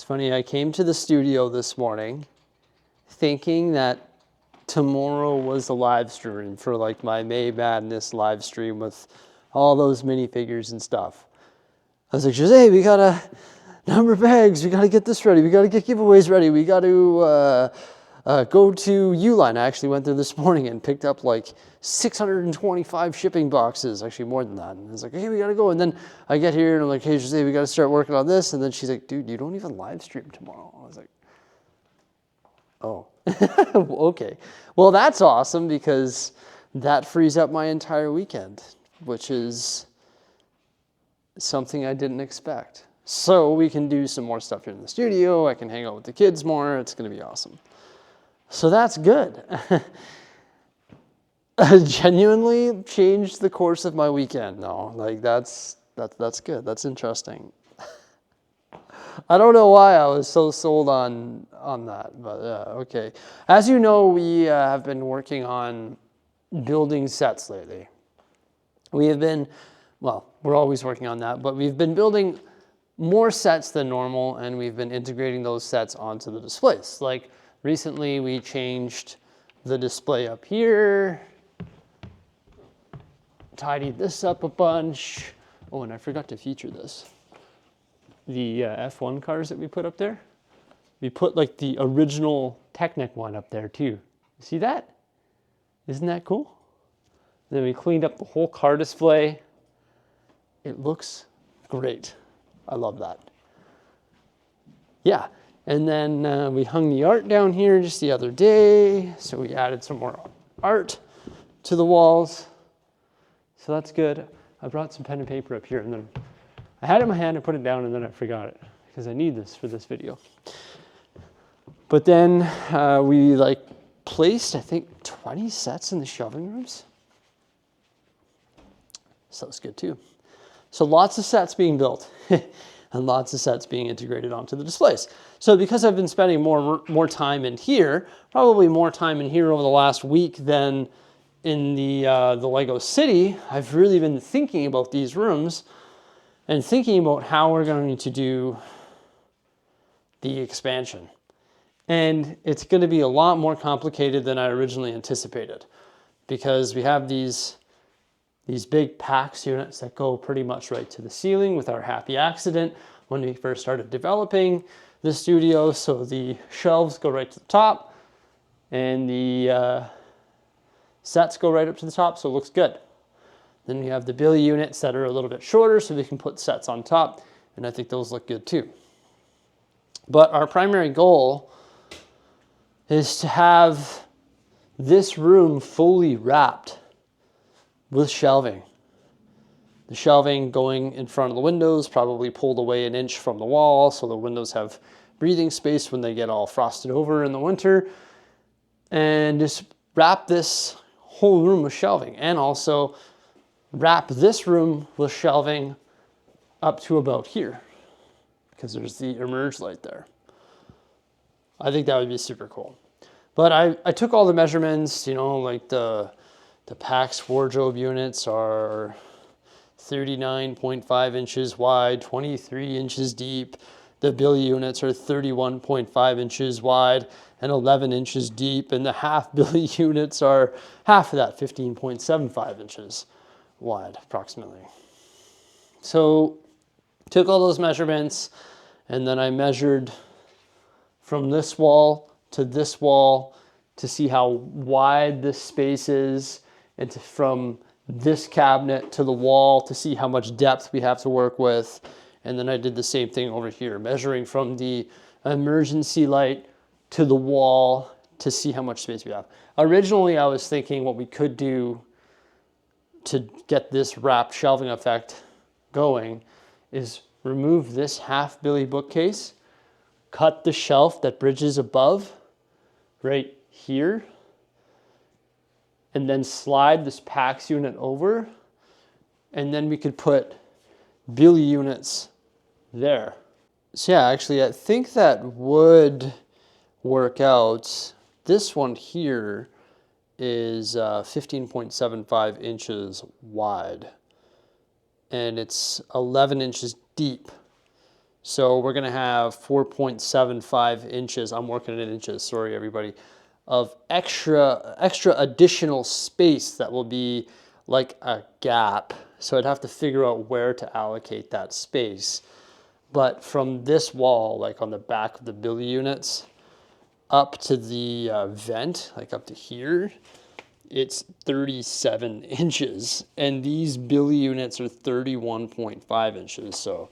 funny, I came to the studio this morning thinking that tomorrow was the live stream for like my May Madness live stream with all those minifigures and stuff. I was like, Jose, we gotta number bags, we gotta get this ready, we gotta get giveaways ready, we gotta go to Uline. I actually went there this morning and picked up like 625 shipping boxes, actually more than that. And I was like, hey, we gotta go. And then I get here and I'm like, hey, Jose, we gotta start working on this. And then she's like, dude, you don't even live stream tomorrow. I was like, oh, okay. Well, that's awesome because that frees up my entire weekend, which is something I didn't expect. So we can do some more stuff here in the studio. I can hang out with the kids more. It's gonna be awesome. So that's good. Genuinely changed the course of my weekend. No, like that's good. That's interesting. I don't know why I was so sold on that, but okay. As you know, we have been working on building sets lately. We have been, well, we're always working on that, but we've been building more sets than normal, and we've been integrating those sets onto the displays. Like recently, we changed the display up here, tidied this up a bunch. Oh, and I forgot to feature this. The F1 cars that we put up there. We put like the original Technic one up there too. See that? Isn't that cool? Then we cleaned up the whole car display. It looks great. I love that. Yeah, and then we hung the art down here just the other day. So we added some more art to the walls. So that's good. I brought some pen and paper up here and then I had it in my hand, I put it down, and then I forgot it because I need this for this video. But then we like placed, I think, 20 sets in the shelving rooms. So that's good too. So lots of sets being built and lots of sets being integrated onto the displays. So because I've been spending more time in here, probably more time in here over the last week than in the Lego City, I've really been thinking about these rooms and thinking about how we're going to do the expansion. And it's going to be a lot more complicated than I originally anticipated because we have these big PAX units that go pretty much right to the ceiling with our happy accident when we first started developing the studio. So the shelves go right to the top and the sets go right up to the top, so it looks good. Then we have the billy units that are a little bit shorter so we can put sets on top, and I think those look good too. But our primary goal is to have this room fully wrapped with shelving. The shelving going in front of the windows, probably pulled away an inch from the wall so the windows have breathing space when they get all frosted over in the winter. And just wrap this whole room with shelving, and also wrap this room with shelving up to about here because there's the emerge light there. I think that would be super cool. But I took all the measurements, you know, like the PAX wardrobe units are 39.5 inches wide, 23 inches deep. The billy units are 31.5 inches wide and 11 inches deep. And the half billy units are half of that, 15.75 inches wide approximately. So took all those measurements and then I measured from this wall to see how wide this space is, and from this cabinet to the wall to see how much depth we have to work with. And then I did the same thing over here, measuring from the emergency light to the wall to see how much space we have. Originally, I was thinking what we could do to get this wrapped shelving effect going is remove this half billy bookcase, cut the shelf that bridges above right here, and then slide this PAX unit over, and then we could put billy units there. So yeah, actually I think that would work out. This one here is 15.75 inches wide and it's 11 inches deep. So we're gonna have 4.75 inches, I'm working in inches, sorry everybody, of extra additional space that will be like a gap. So I'd have to figure out where to allocate that space. But from this wall, like on the back of the billy units, up to the vent, like up to here, it's 37 inches. And these billy units are 31.5 inches. So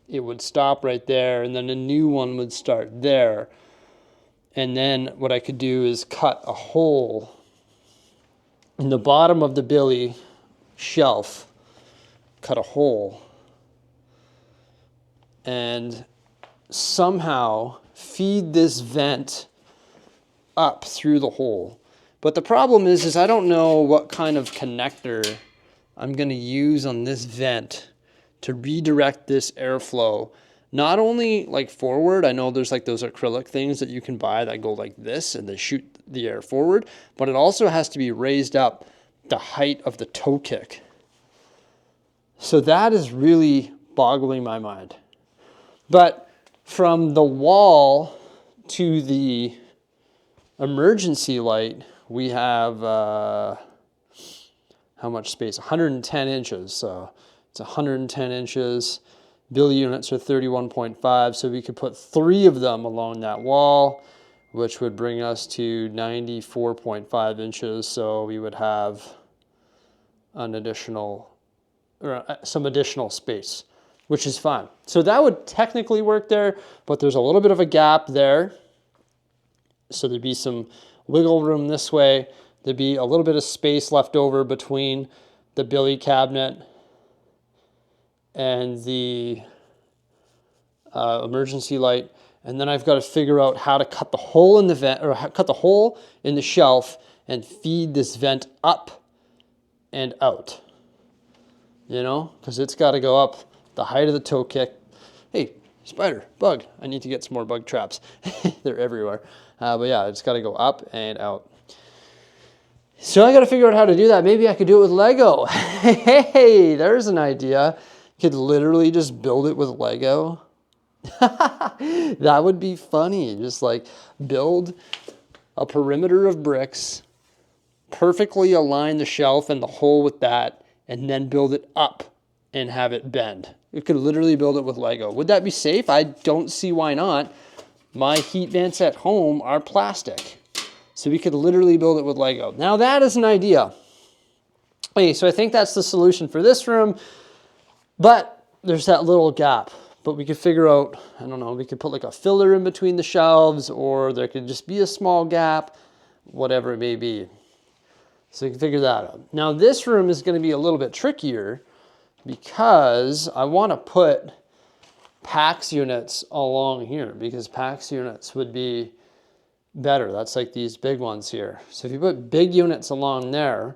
it would stop right there, and then a new one would start there. And then what I could do is cut a hole in the bottom of the billy shelf, cut a hole, and somehow feed this vent up through the hole. But the problem is I don't know what kind of connector I'm going to use on this vent to redirect this airflow. Not only like forward, I know there's like those acrylic things that you can buy that go like this and they shoot the air forward, but it also has to be raised up the height of the toe kick. So that is really boggling my mind. But from the wall to the emergency light, we have, how much space? 110 inches. So it's 110 inches. Billy units are 31.5. So we could put 3 of them along that wall, which would bring us to 94.5 inches. So we would have an additional, or some additional space, which is fine. So that would technically work there, but there's a little bit of a gap there. So there'd be some wiggle room this way. There'd be a little bit of space left over between the billy cabinet and the emergency light. And then I've got to figure out how to cut the hole in the vent, or cut the hole in the shelf and feed this vent up and out. You know, because it's got to go up the height of the toe kick. Hey, spider, bug. I need to get some more bug traps. They're everywhere. But yeah, it's got to go up and out. So I got to figure out how to do that. Maybe I could do it with Lego. Hey, there's an idea. You could literally just build it with Lego. That would be funny. Just like build a perimeter of bricks, perfectly align the shelf and the hole with that, and then build it up and have it bend. You could literally build it with Lego. Would that be safe? I don't see why not. My heat vents at home are plastic. So we could literally build it with Lego. Now that is an idea. Okay, so I think that's the solution for this room. But there's that little gap. But we could figure out, I don't know, we could put like a filler in between the shelves, or there could just be a small gap, whatever it may be. So you can figure that out. Now this room is going to be a little bit trickier because I want to put PAX units along here, because PAX units would be better. That's like these big ones here. So if you put big units along there,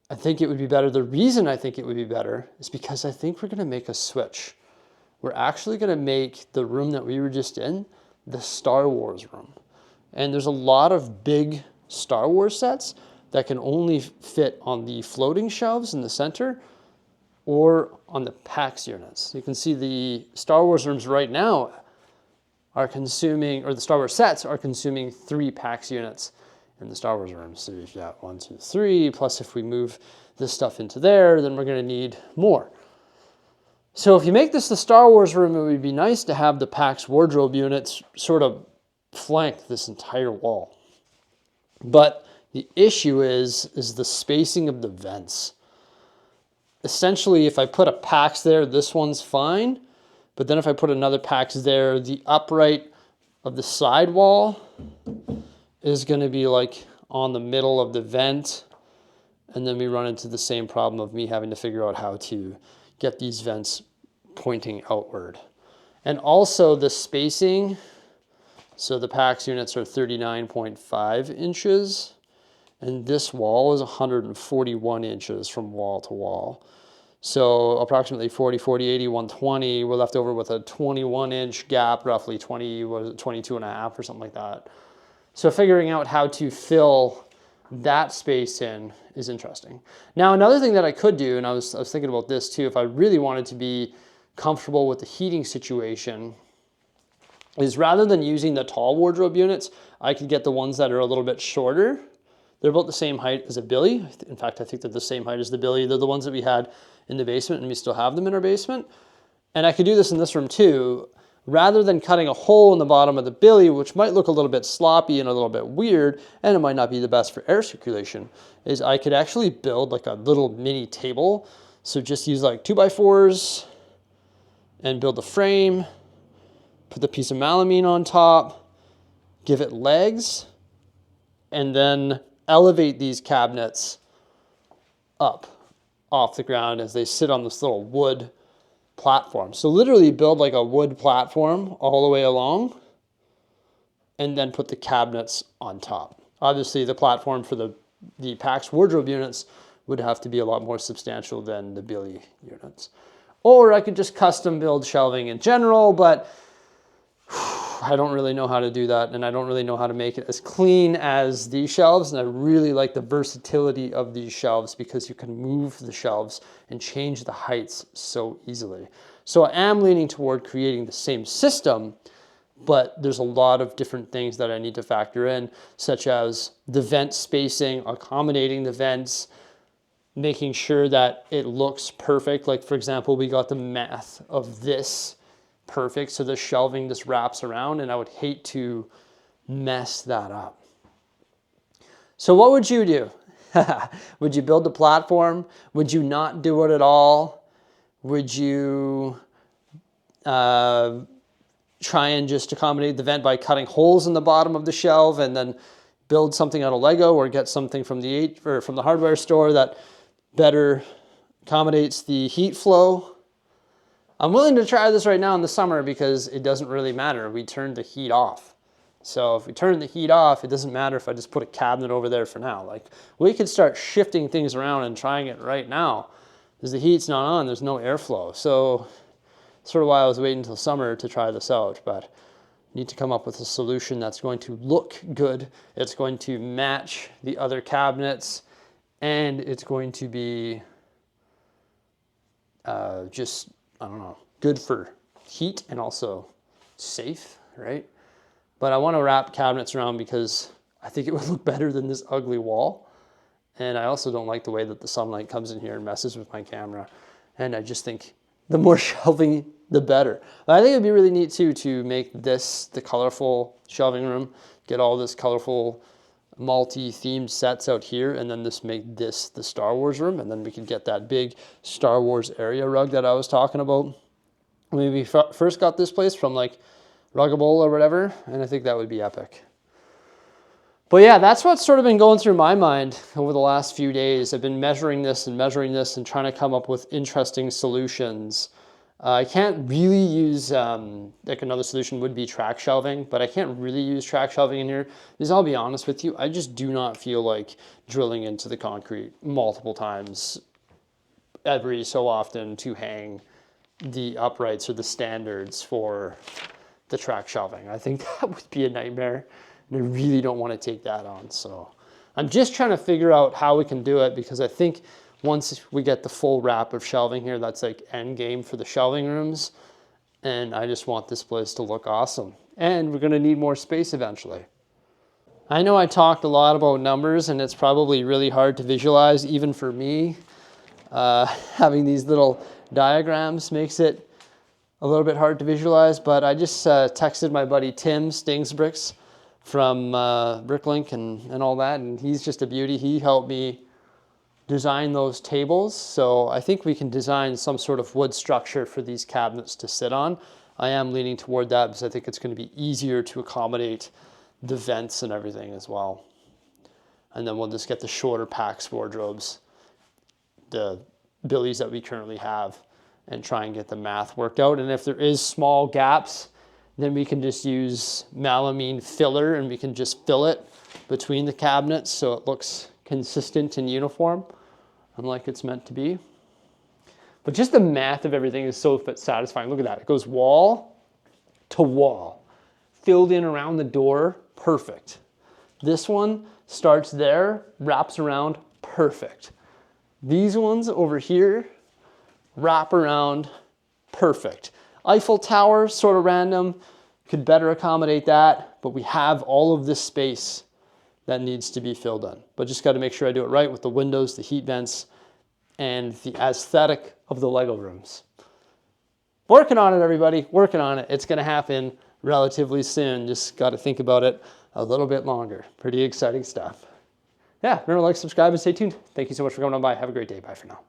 I think it would be better. The reason I think it would be better is because I think we're going to make a switch. We're actually going to make the room that we were just in the Star Wars room. And there's a lot of big Star Wars sets that can only fit on the floating shelves in the center or on the PAX units. You can see the Star Wars rooms right now are consuming, or the Star Wars sets are consuming 3 PAX units in the Star Wars rooms. So you've got 1, 2, 3, plus if we move this stuff into there, then we're going to need more. So if you make this the Star Wars room, it would be nice to have the PAX wardrobe units sort of flank this entire wall. But the issue is the spacing of the vents. Essentially, if I put a PAX there, this one's fine. But then if I put another PAX there, the upright of the side wall is going to be like on the middle of the vent. And then we run into the same problem of me having to figure out how to get these vents pointing outward. And also the spacing. So the PAX units are 39.5 inches. And this wall is 141 inches from wall to wall. So approximately 40, 40, 80, 120, we're left over with a 21-inch gap, roughly 20, what is it, 22 and a half or something like that. So figuring out how to fill that space in is interesting. Now, another thing that I could do, and I was thinking about this too, if I really wanted to be comfortable with the heating situation is rather than using the tall wardrobe units, I could get the ones that are a little bit shorter. They're about the same height as a billy. In fact, I think they're the same height as the billy. They're the ones that we had in the basement, and we still have them in our basement. And I could do this in this room too. Rather than cutting a hole in the bottom of the billy, which might look a little bit sloppy and a little bit weird, and it might not be the best for air circulation, is I could actually build like a little mini table. So just use like 2x4s and build a frame, put the piece of melamine on top, give it legs, and then elevate these cabinets up off the ground as they sit on this little wood platform. So literally build like a wood platform all the way along and then put the cabinets on top. Obviously the platform for the PAX wardrobe units would have to be a lot more substantial than the billy units. Or I could just custom build shelving in general, but I don't really know how to do that, and I don't really know how to make it as clean as these shelves, and I really like the versatility of these shelves because you can move the shelves and change the heights so easily. So I am leaning toward creating the same system, but there's a lot of different things that I need to factor in, such as the vent spacing, accommodating the vents, making sure that it looks perfect. Like for example, we got the math of this perfect, so the shelving just wraps around, and I would hate to mess that up. So what would you do? Would you build the platform? Would you not do it at all? Would you try and just accommodate the vent by cutting holes in the bottom of the shelf and then build something out of Lego, or get something from the hardware store that better accommodates the heat flow? I'm willing to try this right now in the summer because it doesn't really matter. We turned the heat off. So if we turn the heat off, it doesn't matter if I just put a cabinet over there for now. Like, we could start shifting things around and trying it right now. Because the heat's not on, there's no airflow. So sort of why I was waiting until summer to try this out, but need to come up with a solution that's going to look good. It's going to match the other cabinets, and it's going to be just, I don't know, good for heat and also safe, right? But I want to wrap cabinets around because I think it would look better than this ugly wall. And I also don't like the way that the sunlight comes in here and messes with my camera. And I just think the more shelving, the better. But I think it'd be really neat too to make this the colorful shelving room, get all this colorful multi-themed sets out here, and then just make this the Star Wars room, and then we can get that big Star Wars area rug that I was talking about when we first got this place from like Ruggable or whatever, and I think that would be epic. But yeah, that's what's sort of been going through my mind over the last few days. I've been measuring this and trying to come up with interesting solutions. I can't really use, like another solution would be track shelving, but I can't really use track shelving in here because I'll be honest with you, I just do not feel like drilling into the concrete multiple times every so often to hang the uprights or the standards for the track shelving. I think that would be a nightmare, and I really don't want to take that on. So I'm just trying to figure out how we can do it, because I think once we get the full wrap of shelving here, that's like end game for the shelving rooms. And I just want this place to look awesome. And we're gonna need more space eventually. I know I talked a lot about numbers, and it's probably really hard to visualize, even for me. Having these little diagrams makes it a little bit hard to visualize, but I just texted my buddy Tim Stingsbricks from Bricklink and all that, and he's just a beauty. He helped me design those tables, so I think we can design some sort of wood structure for these cabinets to sit on. I am leaning toward that because I think it's going to be easier to accommodate the vents and everything as well. And then we'll just get the shorter PAX wardrobes, the billies that we currently have, and try and get the math worked out. And if there is small gaps, then we can just use melamine filler, and we can just fill it between the cabinets so it looks consistent and uniform and like it's meant to be. But just the math of everything is so satisfying. Look at that. It goes wall to wall, filled in around the door, perfect. This one starts there, wraps around, perfect. These ones over here wrap around perfect. Eiffel Tower, sort of random, could better accommodate that, but we have all of this space that needs to be filled in. But just got to make sure I do it right with the windows, the heat vents, and the aesthetic of the Lego rooms. Working on it, everybody, working on it. It's going to happen relatively soon. Just got to think about it a little bit longer. Pretty exciting stuff. Yeah, remember to like, subscribe, and stay tuned. Thank you so much for coming on by. Have a great day. Bye for now.